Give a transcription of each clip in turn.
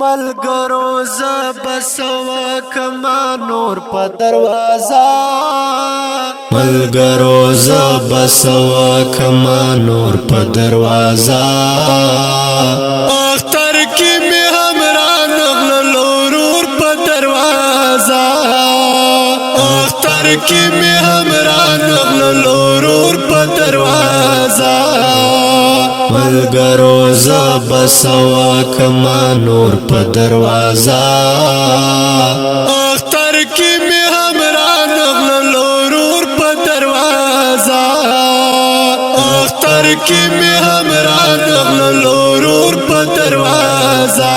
ملګرو زه بسوا کما نور په دروازه ملګرو زه بسوا کما نور په دروازه اختر کې می همرا نغلو ورور په دروازه اختر کې می همرا نغلو ورور په دروازه ملګرو زه بسوا کما نور په دروازه اختر کې می همرا نغلو ورور په دروازه اختر کې می همرا نغلو ورور په دروازه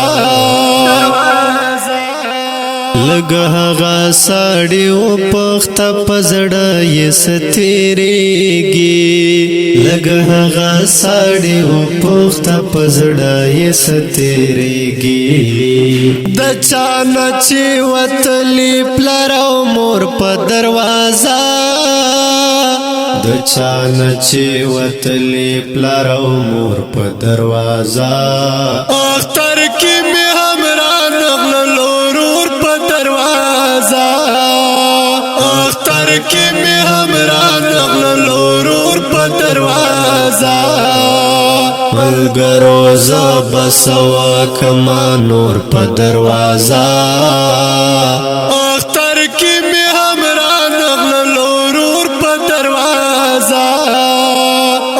لګه هغه ساړی او پخت پزړه یې ستېریږي لګه هغه ساړی او پخت پزړه یې ستېریږي د چانه چې وتلی پلار او مور په دروازه د چانه چې وتلی پلار او مور په دروازه اختر کې می همرا نغلو ورور په دروازه اختر کې می همرا نغلو ورور په دروازه ملګرو زه بسوا کما نور په دروازه اختر کې می همرا نغلو ورور په دروازه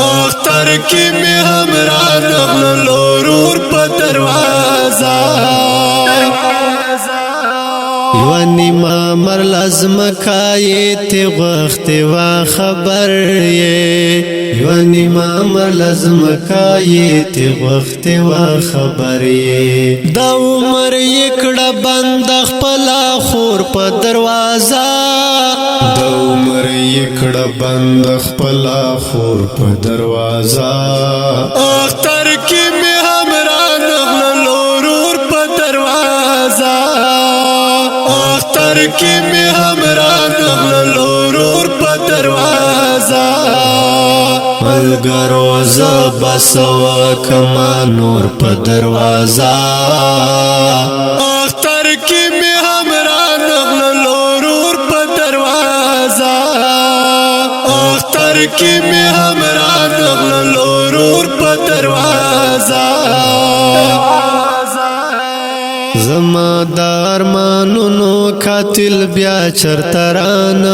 اختر کې می همرا نغلو ورور په دروازه یوانی ما مر لازم کای ته وخت وا خبر یې یوانی ما مر لازم کای ته وخت وا خبر یې دا عمر یکړه بند خپل خور په دروازه دا عمر یکړه بند خپل خور په دروازه اختر کې می همرا نغلو ورور په دروازه اختر کې می همرا نغلو ورور په دروازه ملګرو زه بسوا کما نور په دروازه اختر کې می همرا نغلو ورور په دروازه اختر کې می همرا نغلو ورور په دروازه زما دار مانونو قاتل بیا چرتران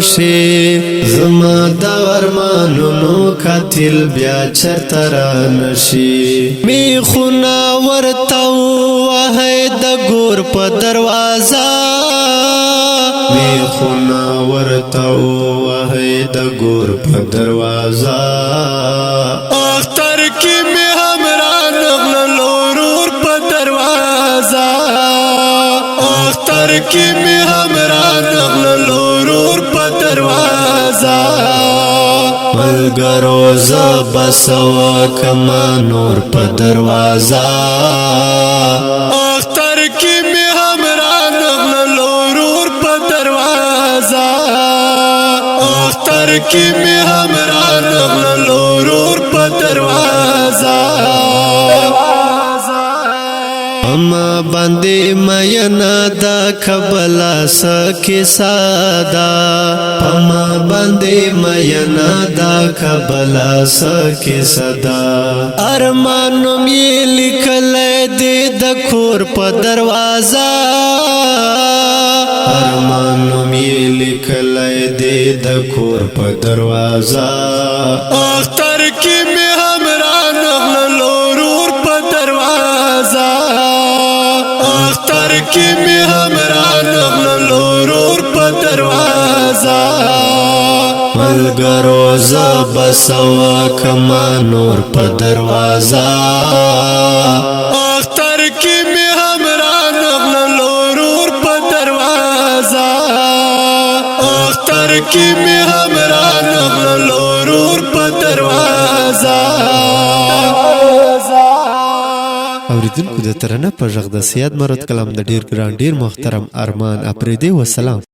شي زما دار مانونو قاتل بیا چرتران شي می خنا ورتاو وه د ګور په دروازه می خنا ورتاو وه د ګور په دروازه اختر کې می همرا نغلو ورور په دروازه اختر کې می همرا نغلو ورور په دروازه ملګرو زه بسوا کما نور په دروازه اختر کې می همرا نغلو ورور په دروازه اختر کې می همرا نغلو ورور په دروازه اما باندې مینا دا کبلا سکه سادا اما باندې مینا دا کبلا سکه صدا ارمانو می لیکل دې د کور په دروازه ارمانو می لیکل دې د کور په دروازه اختر کې می همرا نغلو ورور په دروازه اختر کې می همرا نغلو ورور په دروازه ملګرو زه بسوا کما نور په دروازه اختر کې می همرا نغلو ورور په دروازه اختر کې می همرا نغلو ورور په دروازه اوریدونکو د ترنه په ژغ د سیاد مراد کلام د ډیر ګران ډیر محترم ارمان اپریدي وسلام